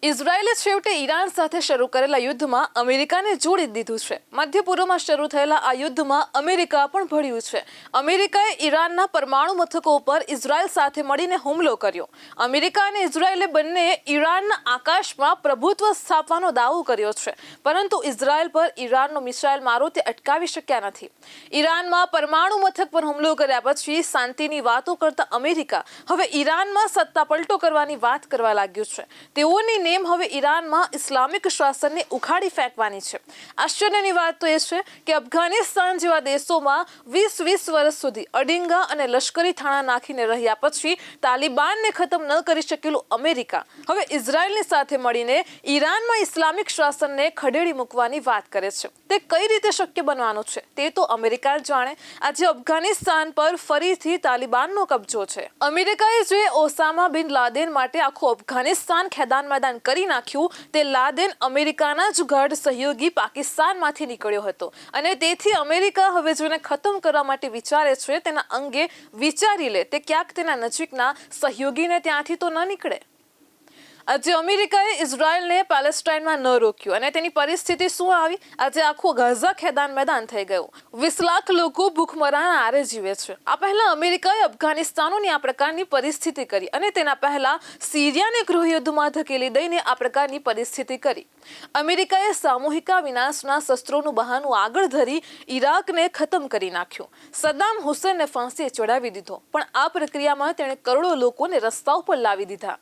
ઇઝરાયેલે છેવટે ઈરાન સાથે શરૂ કરેલા યુદ્ધમાં અમેરિકાને જોડી દીધું છે। મધ્ય પૂર્વમાં શરૂ થયેલા આ યુદ્ધમાં અમેરિકા પણ ભળ્યું છે। અમેરિકાએ ઈરાનના પરમાણુ મથકો ઉપર ઇઝરાયેલ સાથે મળીને હુમલો કર્યો। અમેરિકા અને ઇઝરાયેલે બંનેએ ઈરાનના આકાશમાં પ્રભુત્વ સ્થાપવાનો દાવો કર્યો છે, પરંતુ ઇઝરાયેલ પર ઈરાનનો મિસાઇલ મારો તે અટકાવી શક્યા નથી। ઈરાનમાં પરમાણુ મથક પર હુમલો કર્યા પછી શાંતિની વાતો કરતા અમેરિકા હવે ઈરાનમાં સત્તા પલટો કરવાની વાત કરવા લાગ્યું છે। તેઓની હવે ઈરાનમાં ઇસ્લામિક શાસનને ઉખાડી ફેંકવાની છે। આશ્ચર્યની વાત તો એ છે કે અફઘાનિસ્તાન જેવા દેશોમાં 20 વર્ષ સુધી અડિંગા અને લશ્કરી થાણા નાખીને રહ્યા પછી તાલિબાનને ખતમ ન કરી શકેલું અમેરિકા હવે ઇઝરાયેલની સાથે મળીને ઈરાનમાં ઇસ્લામિક શાસનને ખડેડી મૂકવાની વાત કરે છે। તે કઈ રીતે શક્ય બનવાનું છે તે તો અમેરિકા જ જાણે। આજે અફઘાનિસ્તાન પર ફરીથી તાલિબાનનો કબજો છે। અમેરિકાએ જે ઓસામા બિન લાદેન માટે આખું અફઘાનિસ્તાન ખેદાન મેદાન કરી નાખ્યું, તે લાદેન અમેરિકાના જ ગાઢ સહયોગી પાકિસ્તાનમાંથી નીકળ્યો હતો અને તેથી અમેરિકા હવે જેને ખતમ કરવા માટે વિચારે છે તેના અંગે વિચારી લે તે ક્યાંક તેના નજીકના સહયોગીને ત્યાંથી તો ન નીકળે। આજે અમેરિકાએ ઇઝરાયેલને પેલેસ્ટાઇનમાં ન રોક્યું અને તેની પરિસ્થિતિ શું આવી? આજે આખું ગાઝા ખેદાન મેદાન થઈ ગયું। 20 લાખ લોકો ભૂખમરાના આરે જીવે છે। આ પહેલા અમેરિકાએ અફઘાનિસ્તાનની આ પ્રકારની પરિસ્થિતિ કરી અને તેના પહેલા સિરિયાને ગૃહયુદ્ધમાં ધકેલી દઈને આ પ્રકારની પરિસ્થિતિ કરી। અમેરિકાએ સામૂહિક વિનાશના શસ્ત્રોનું બહાનું આગળ ધરી ઈરાકને ખતમ કરી નાખ્યું। સદ્દામ હુસેનને ફાંસીએ ચડાવી દીધો, પણ આ પ્રક્રિયામાં તેણે કરોડો લોકોને રસ્તા ઉપર લાવી દીધા।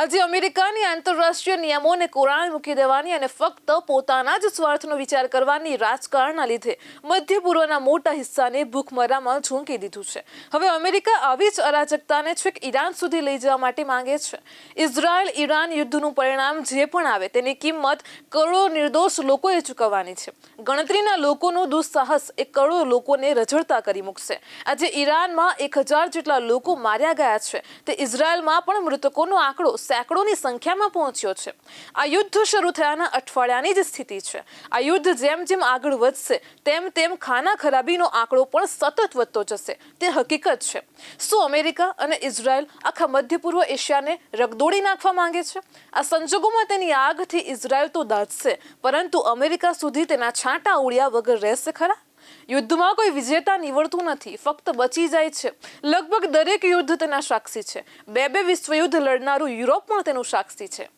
આજે અમેરિકાની આંતરરાષ્ટ્રીય નિયમોને કોરાણ મૂકી દેવાની અને ફક્ત પોતાના જ સ્વાર્થનો વિચાર કરવાની રાજકારણના લીધે મધ્ય પૂર્વના મોટા હિસ્સાને ભૂખમરામાં ઝૂંકી દીધું છે। હવે અમેરિકા આવી જ અરાજકતાને છેક ઈરાન સુધી લઈ જવા માટે માંગે છે। ઇઝરાયલ ઈરાન યુદ્ધનું પરિણામ જે પણ આવે તેની કિંમત કરોડો નિર્દોષ લોકોએ ચૂકવવાની છે। ગણતરીના લોકોનું દુસ્સાહસ એ કરોડો લોકોને રઝળતા કરી મૂકશે। આજે ઈરાનમાં 1000 જેટલા લોકો માર્યા ગયા છે, તે ઇઝરાયલમાં પણ મૃતકોનો આંકડો સેંકડોની સંખ્યામાં પહોંચ્યો છે। આ યુદ્ધ શરૂ થયાના અઠવાડિયાની જ સ્થિતિ છે। આ યુદ્ધ જેમ જેમ આગળ વધશે તેમ તેમ ખાના ખરાબીનો આંકડો પણ સતત વધતો જશે, તે હકીકત છે। શું અમેરિકા અને ઇઝરાયલ આખા મધ્ય પૂર્વ એશિયાને રગદોડી નાખવા માંગે છે? આ સંજોગોમાં તેની આગથી ઇઝરાયલ તો દાઝશે, પરંતુ અમેરિકા સુધી તેના છાંટા ઉડ્યા વગર રહેશે ખરા? યુદ્ધમાં કોઈ વિજેતા નીવડતું નથી, ફક્ત બચી જાય છે। લગભગ દરેક યુદ્ધ તેના સાક્ષી છે। બે વિશ્વયુદ્ધ લડનારું યુરોપ પણ તેનું સાક્ષી છે।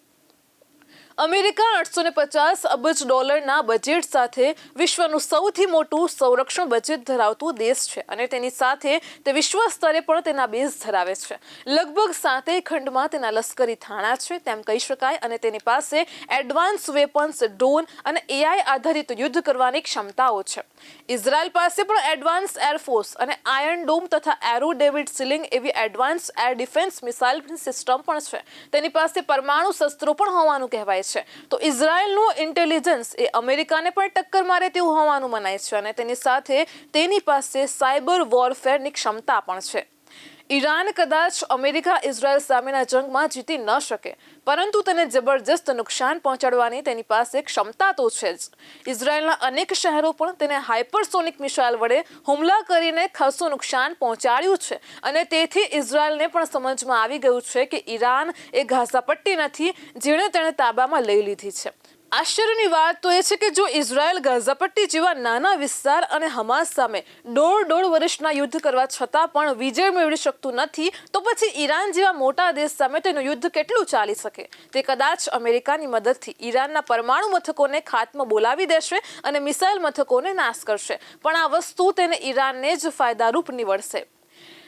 અમેરિકા 850 અબજ ડોલરના બજેટ સાથે વિશ્વનું સૌથી મોટું સંરક્ષણ બજેટ ધરાવતું દેશ છે અને તેની સાથે તે વિશ્વ સ્તરે પણ તેના બેઝ ધરાવે છે। લગભગ 7 ખંડમાં તેના લશ્કરી થાણા છે તેમ કહી શકાય અને તેની પાસે એડવાન્સ વેપન્સ, ડ્રોન અને AI આધારિત યુદ્ધ કરવાની ક્ષમતાઓ છે। ઇઝરાયલ પાસે પણ એડવાન્સ એરફોર્સ અને આયર્ન ડોમ તથા એરો ડેવિડ સિલિંગ એવી advance air defence missile system પણ છે। તેની પાસે પરમાણુ શસ્ત્રો પણ હોવાનું કહેવાય છે। તો ઇઝરાયલનું ઇન્ટેલિજન્સ એ અમેરિકાને પણ ટક્કર મારે તેવું હોવાનું મનાય છે અને તેની સાથે તેની પાસે સાયબર વોરફેરની ક્ષમતા પણ છે। ઈરાન કદાચ અમેરિકા ઇઝરાયલ સામેના જંગમાં જીતી ન શકે, પરંતુ તેને જબરજસ્ત નુકસાન પહોંચાડવાની તેની પાસે ક્ષમતા તો છે જ। ઇઝરાયલના અનેક શહેરો પણ તેને હાઇપરસોનિક મિસાઇલ વડે હુમલા કરીને ખાસું નુકસાન પહોંચાડ્યું છે અને તેથી ઇઝરાયલને પણ સમજમાં આવી ગયું છે કે ઈરાન એ ગાઝા પટ્ટી નથી જેણે તેણે તાબામાં લઈ લીધી છે। આશ્ચર્યની વાત તો એ છે કે જો ઇઝરાયલ ગાઝા પટ્ટી જેવા નાના વિસ્તાર અને હમાસ સામે દોઢ વર્ષના યુદ્ધ કરવા છતાં પણ વિજય મેળવી શકતું નથી, તો પછી ઈરાન જેવા મોટા દેશ સામે તેનું યુદ્ધ કેટલું ચાલી શકે? તે કદાચ અમેરિકાની મદદથી ઈરાનના પરમાણુ મથકોને ખાતમાં બોલાવી દેશે અને મિસાઇલ મથકોને નાશ કરશે, પણ આ વસ્તુ તેને ઈરાનને જ ફાયદારૂપ નીવડશે।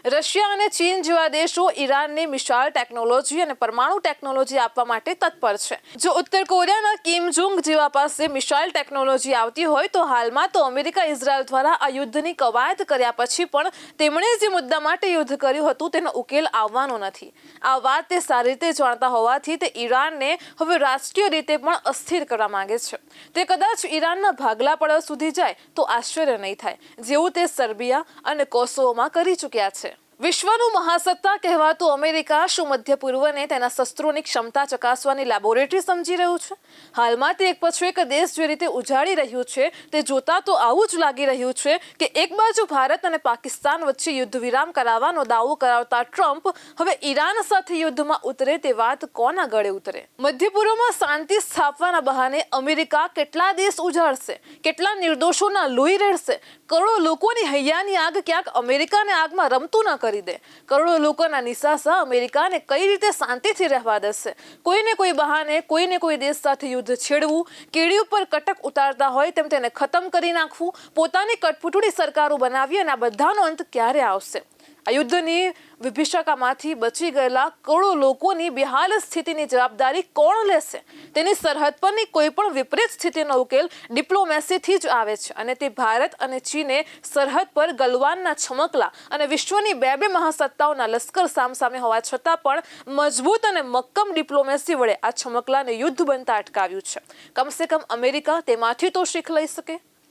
રશિયા અને ચીન જેવા દેશો ઈરાનને મિસાઇલ ટેકનોલોજી અને પરમાણુ ટેકનોલોજી આપવા માટે તત્પર છે। જો ઉત્તર કોરિયાના કિમ જોંગ જેવા પાસે મિસાઇલ ટેકનોલોજી આવતી હોય તો હાલમાં તો અમેરિકા ઇઝરાયલ દ્વારા આ યુદ્ધની કવાયત કર્યા પછી પણ તેમણે જે મુદ્દા માટે યુદ્ધ કર્યું હતું તેનો ઉકેલ આવવાનો નથી। આ વાત તે સારી રીતે જાણતા હોવાથી તે ઈરાનને હવે રાજકીય રીતે પણ અસ્થિર કરવા માંગે છે। તે કદાચ ઈરાનના ભાગલા પડવા સુધી જાય તો આશ્ચર્ય નહીં થાય, જેવું તે સર્બિયા અને કોસોવોમાં કરી ચૂક્યા છે। વિશ્વનું મહાસત્તા કહેવાતું અમેરિકા શું મધ્ય પૂર્વને તેના શસ્ત્રોની ક્ષમતા ચકાસવાની લેબોરેટરી સમજી રહ્યું છે? હાલમાં તે એક પછી એક દેશ જે રીતે ઉજાડી રહ્યું છે તે જોતા તો આવું જ લાગી રહ્યું છે કે એક બાજુ ભારત અને પાકિસ્તાન વચ્ચે યુદ્ધ વિરામ કરાવવાનો દાવો કરાવતા ટ્રમ્પ હવે ઈરાન સાથે યુદ્ધમાં ઉતરે તે વાત કોના ગળે ઉતરે? મધ્ય પૂર્વમાં શાંતિ સ્થાપવાના બહાને અમેરિકા કેટલા દેશ ઉજાડશે? કેટલા નિર્દોષોના લોહી રેડશે? કરોડો લોકોની હૈયાની આગ ક્યાંક અમેરિકાને આગમાં રમતું ન કરી દે? કરોડો લોકોના નિસાસા અમેરિકાને કઈ રીતે શાંતિથી રહેવા દેશે? કોઈને કોઈ બહાને કોઈને કોઈ દેશ સાથે યુદ્ધ છેડવું, કેડી ઉપર કટક ઉતારતા હોય તેમ તેને ખતમ કરી નાખવું, પોતાની કટપુટડી સરકારો બનાવી અને આ બધાનો અંત ક્યારે આવશે? આ યુદ્ધની વિભીષકામાંથી બચી ગયેલા કરોડો લોકોની બેહાલ સ્થિતિની જવાબદારી કોણ લેશે? તેની સરહદ પરની કોઈ પણ વિપરીત સ્થિતિનો ઉકેલ ડિપ્લોમેસીથી જ આવે છે અને તે ભારત અને ચીને સરહદ પર ગલવાનના છમકલા અને વિશ્વની બે મહાસત્તાઓના લશ્કર સામસામે હોવા છતાં પણ મજબૂત અને મક્કમ ડિપ્લોમેસી વડે આ છમકલાને યુદ્ધ બનતા અટકાવ્યું છે. કમસે કમ અમેરિકા તેમાંથી તો શીખ લઈ શકે.